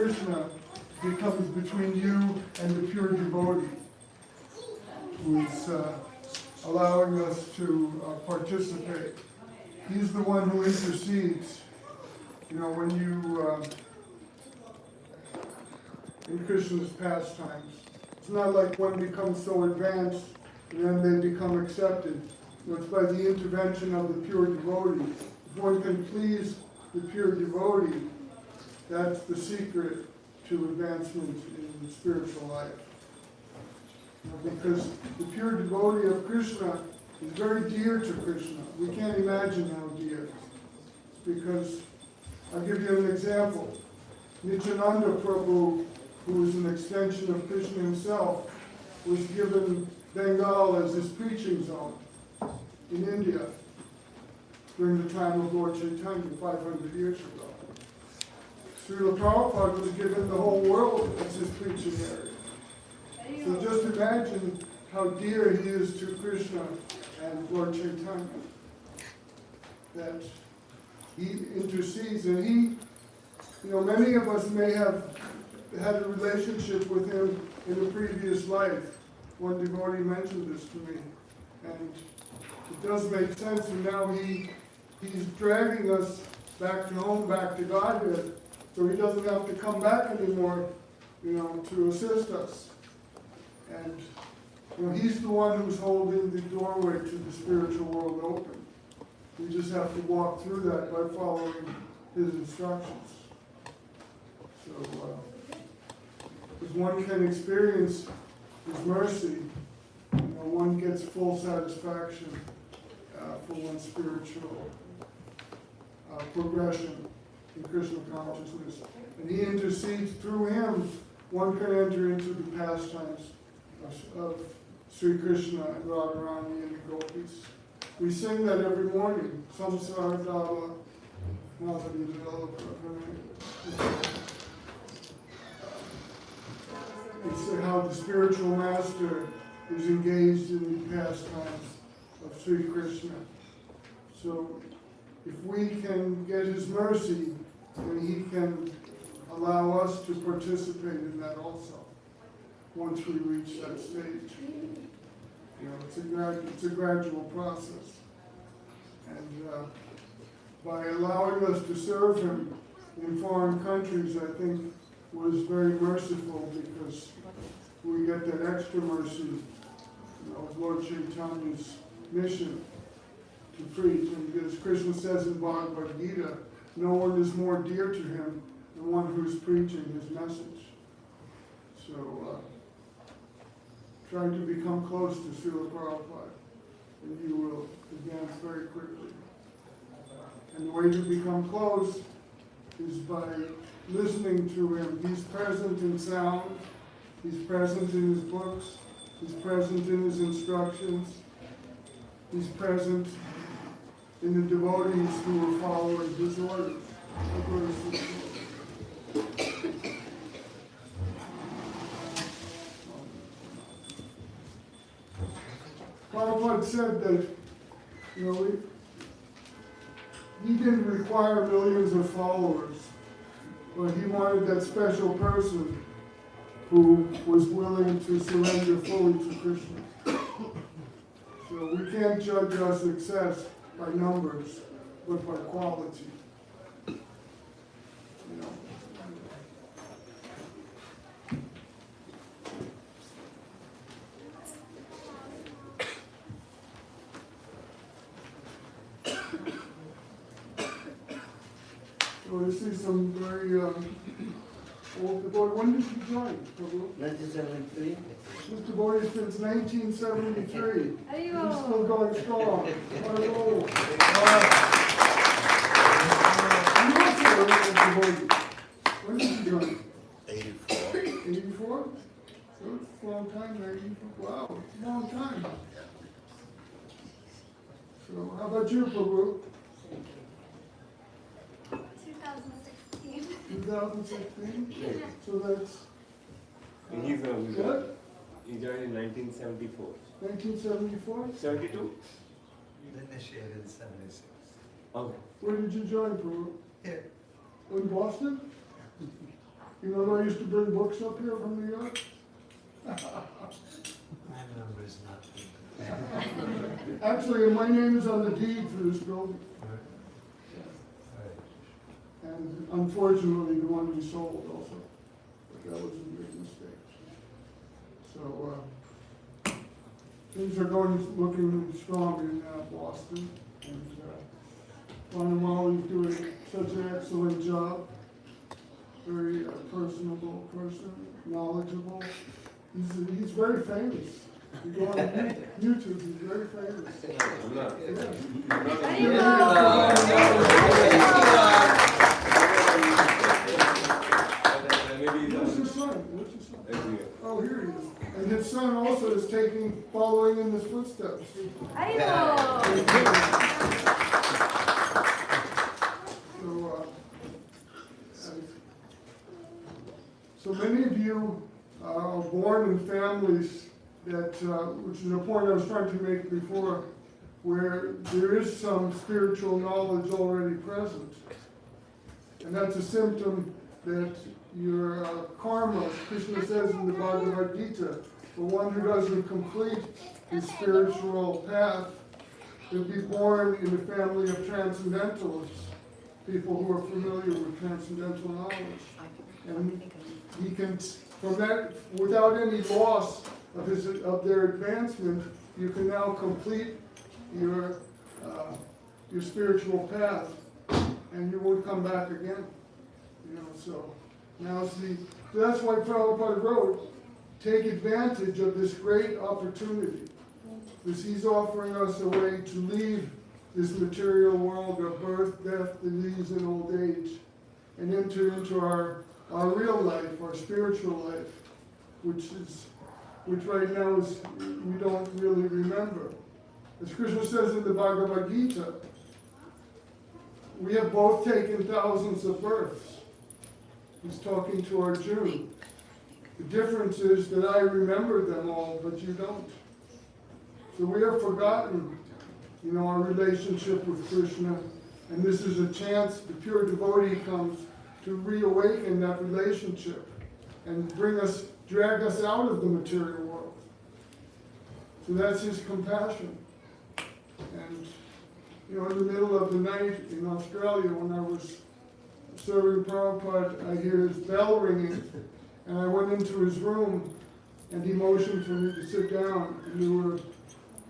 Krishna becomes between you and the pure devotee, who is allowing us to participate. He's the one who intercedes. You know, when you, in Krishna's pastimes, it's not like one becomes so advanced and then they become accepted. It's by the intervention of the pure devotee. If one can please the pure devotee, that's the secret to advancement in spiritual life. Because the pure devotee of Krishna is very dear to Krishna. We can't imagine how dear. Because, I'll give you an example. Nityananda Prabhu, who is an extension of Krishna himself, was given Bengal as his preaching zone in India during the time of Lord Chaitanya 500 years ago. Srila Prabhupada was given the whole world as his preaching area. So just imagine how dear he is to Krishna and Lord Chaitanya. That he intercedes, and he, you know, many of us may have had a relationship with him in a previous life. One devotee mentioned this to me, and it does make sense. And now he's dragging us back to home, back to Godhead, so he doesn't have to come back anymore, you know, to assist us. And you know, he's the one who's holding the doorway to the spiritual world open. We just have to walk through that by following his instructions. So, if one can experience his mercy, you know, one gets full satisfaction for one's spiritual progression in Krishna consciousness. And he intercedes through him. One can enter into the pastimes of Sri Krishna and Radharani and the gopis. We sing that every morning. Samsara Dava, Madhuri Dava. It's how the spiritual master is engaged in the pastimes of Sri Krishna. So, if we can get his mercy, then he can allow us to participate in that also, once we reach that stage. You know, it's a gradual process. And by allowing us to serve him in foreign countries, I think was very merciful, because we get that extra mercy, you know, of Lord Chaitanya's mission to preach. And as Krishna says in Bhagavad Gita, no one is more dear to him than one who's preaching his message. So, try to become close to Srila Prabhupada, and you will advance very quickly. And the way to become close is by listening to him. He's present in sound, he's present in his books, he's present in his instructions, he's present in the devotees who are following his orders. Prabhupada said that, you know, he didn't require millions of followers, but he wanted that special person who was willing to surrender fully to Krishna. So we can't judge our success by numbers, but by quality. You know. So I see some very old boy. When did you join, Prabhu? 1973. Mr. Boy, since 1973. He's Ayo. still going strong. Ayo. When did you join? 84. 84? So it's a long time, 84. Wow, it's a long time. So how about you, Prabhu? 2016. 2016? So that's He's what? he joined in 1974. 1974? 72? Initiated in 76. Okay. Where did you join, Prabhu? Here. In Boston? You know that I used to bring books up here from New York? My number is not. Actually, my name is on the deed for this building. And unfortunately, the one we sold also. But that was a big mistake. So, things are looking strong in Boston. And Ron and Molly doing such an excellent job. Very personable person, knowledgeable. He's very famous. You go on YouTube, he's very famous. I'm not. What's his son? Oh, here he is. And his son also is following in his footsteps. So many of you are born in families that, which is a point I was trying to make before, where there is some spiritual knowledge already present. And that's a symptom that your karma, Krishna says in the Bhagavad Gita, the one who doesn't complete his spiritual path will be born in a family of transcendentalists, people who are familiar with transcendental knowledge. And he can, from that, without any loss of their advancement, you can now complete your spiritual path, and you won't come back again. You know, so that's why Prabhupada wrote, take advantage of this great opportunity, because he's offering us a way to leave this material world of birth, death, disease, and old age, and enter into our real life, our spiritual life, which right now is we don't really remember. As Krishna says in the Bhagavad Gita, we have both taken thousands of births. He's talking to Arjuna. The difference is that I remember them all, but you don't. So we have forgotten, our relationship with Krishna, and this is a chance, the pure devotee comes to reawaken that relationship and drag us out of the material world. So that's his compassion. And, in the middle of the night in Australia, when I was serving Prabhupada, I hear his bell ringing, and I went into his room, and he motioned for me to sit down, and there were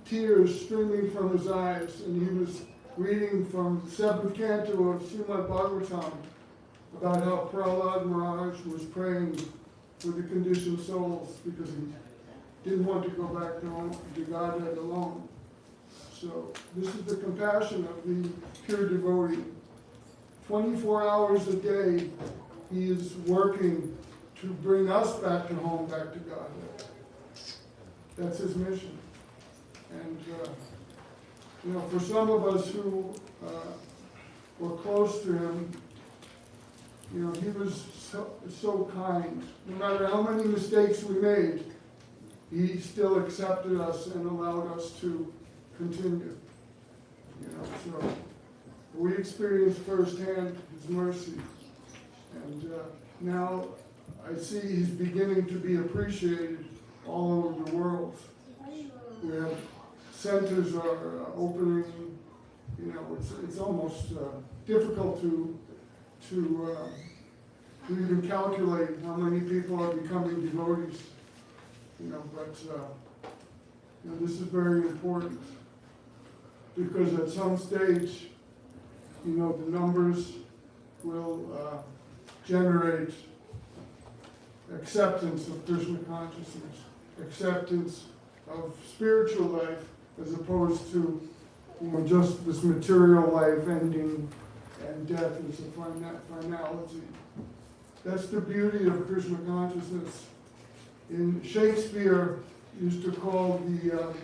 tears streaming from his eyes, and he was reading from the 7th canto of Srimad Bhagavatam about how Prahlad Maharaj was praying for the conditioned souls because he didn't want to go back to Godhead alone. So this is the compassion of the pure devotee. 24 hours a day, he is working to bring us back to home, back to Godhead. That's his mission. And, for some of us who were close to him, he was so kind. No matter how many mistakes we made, he still accepted us and allowed us to continue. So we experienced firsthand his mercy. And now I see he's beginning to be appreciated all over the world. We have centers are opening, it's almost difficult to even calculate how many people are becoming devotees, but this is very important because at some stage, the numbers will generate acceptance of Krishna consciousness, acceptance of spiritual life as opposed to just this material life ending and death is a finality. That's the beauty of Krishna consciousness. In Shakespeare used to call in the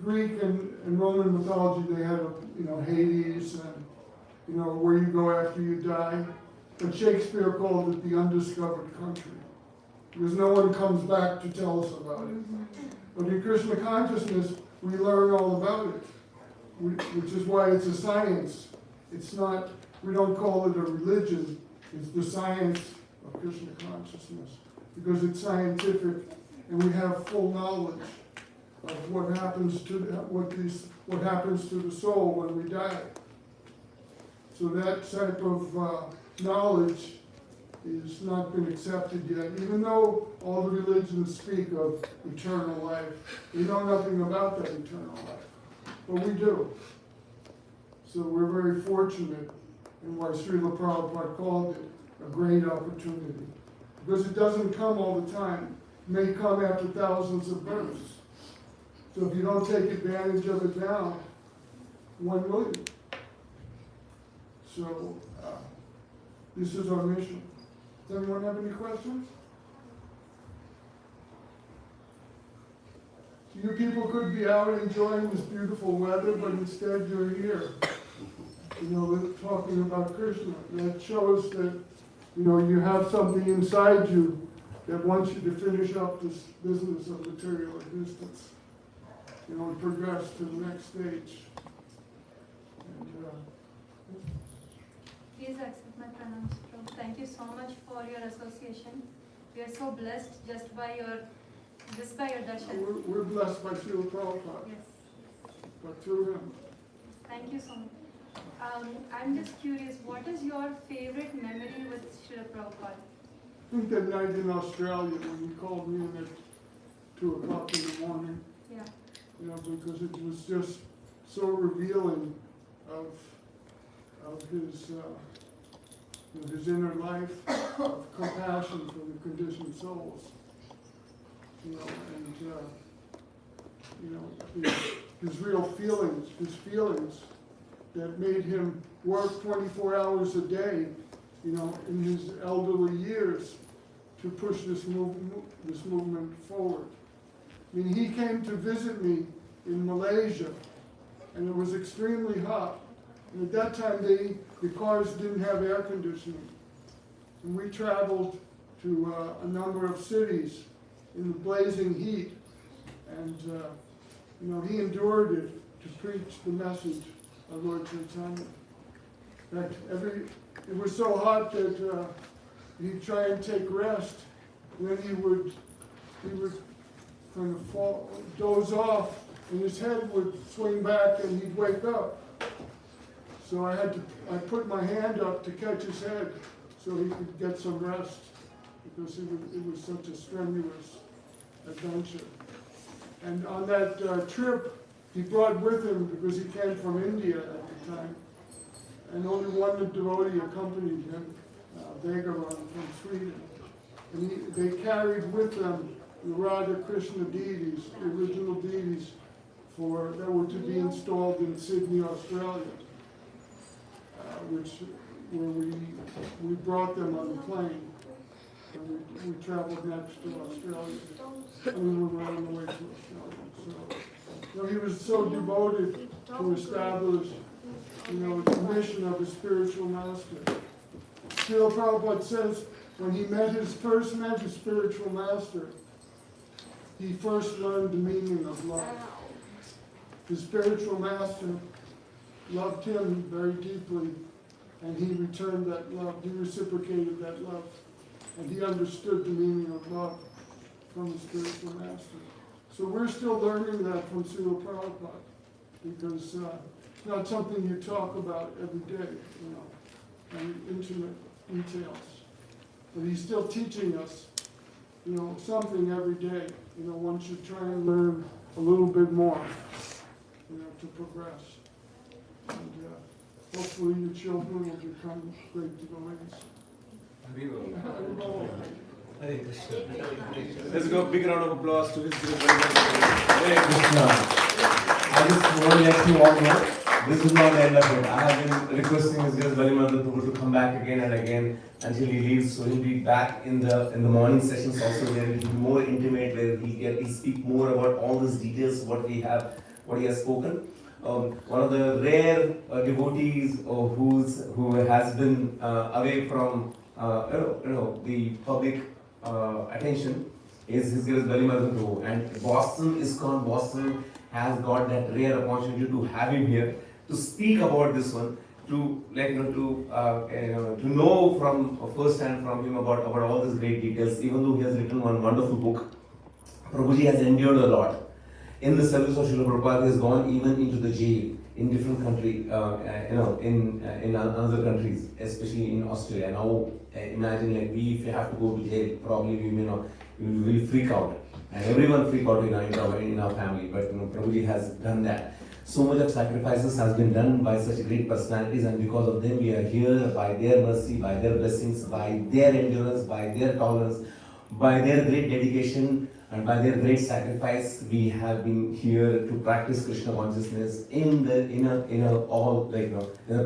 Greek and Roman mythology they had Hades and where you go after you die. But Shakespeare called it the undiscovered country, because no one comes back to tell us about it. But in Krishna consciousness, we learn all about it, which is why it's a science. It's not, we don't call it a religion, it's the science of Krishna consciousness, because it's scientific, and we have full knowledge of what happens to the soul when we die. So that type of knowledge is not been accepted yet, even though all the religions speak of eternal life. We know nothing about that eternal life, but we do. So we're very fortunate, and why Srila Prabhupada called it a great opportunity. Because it doesn't come all the time. It may come after thousands of births. So if you don't take advantage of it now, when will you? So this is our mission. Does anyone have any questions? You people could be out enjoying this beautiful weather, but instead you're here. You know, we're talking about Krishna. That shows that, you know, you have something inside you that wants you to finish up this business of material existence. You know, and progress to the next stage. And, Please accept my pranams, Prabhu. Thank you so much for your association. We are so blessed just by your darshan. we're blessed by Srila Prabhupada, Yes. but through him. Thank you so much. I'm just curious, what is your favorite memory with Srila Prabhupada? I think that night in Australia when he called me in at 2 o'clock in the morning, Yeah. you know, because it was just so revealing of his, you know, his inner life of compassion for the conditioned souls. You know, and you know, his real feelings, that made him work 24 hours a day, you know, in his elderly years to push this movement forward. I mean, he came to visit me in Malaysia, and it was extremely hot. And at that time, the cars didn't have air conditioning. And we traveled to a number of cities in the blazing heat. And, you know, he endured it to preach the message of Lord Chaitanya. In fact, it was so hot that he'd try and take rest. And then he would kind of doze off, and his head would swing back and he'd wake up. So I put my hand up to catch his head so he could get some rest, because it was such a strenuous adventure. And on that trip, he brought with him, because he came from India at the time, and only one devotee accompanied him, Balimardan from Sweden. And they carried with them the Radha Krishna deities, the original deities that were to be installed in Sydney, Australia, where we brought them on the plane. And we traveled next to Australia, and we were on the way to Australia. So, you know, he was so devoted to establish, you know, the mission of a spiritual master. Srila Prabhupada says when he first met his spiritual master, he first learned the meaning of love. His spiritual master loved him very deeply, and he returned that love. He reciprocated that love. And he understood the meaning of love from the spiritual master. So we're still learning that from Srila Prabhupada, because it's not something you talk about every day, you know, and intimate details. But he's still teaching us, you know, something every day. You know, one should try and learn a little bit more, you know, to progress. And hopefully your children will become great devotees. Hare Krishna. Let's go, big round of applause to his group. Hare Krishna. I just want to let you all know, this is not the end of it. I have been requesting His Grace Balimardan Prabhu to come back again and again until he leaves. So he'll be back in the morning sessions also, where it will be more intimate, where he speak more about all these details, what he has spoken. One of the rare devotees who has been away from the public attention is His Grace Balimardan Prabhu, and ISKCON Boston has got that rare opportunity to have him here to speak about this one. to know from first hand from him about all these great details. Even though he has written one wonderful book, Prabhuji has endured a lot. In the service of Srila Prabhupada, he has gone even into the jail in different country, in other countries, especially in Australia. Now, imagine like if you have to go to jail, probably we will freak out, and everyone freak out in our family. But Prabhuji has done that. So much of sacrifices has been done by such great personalities, and because of them we are here. By their mercy, by their blessings, by their endurance, by their tolerance, by their great dedication, and by their great sacrifice, we have been here to practice Krishna consciousness in a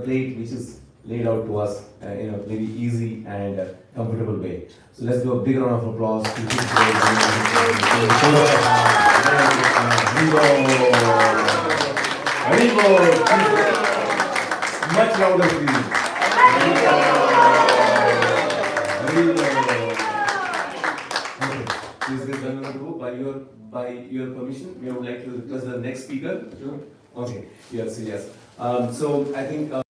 plate which is laid out to us in a very easy and comfortable way. So let's do a big round of applause to this great Very good. Much louder, please. Very good. Okay. Please, by your permission, we would like to request the next speaker. Sure. Okay. Yes. So I think.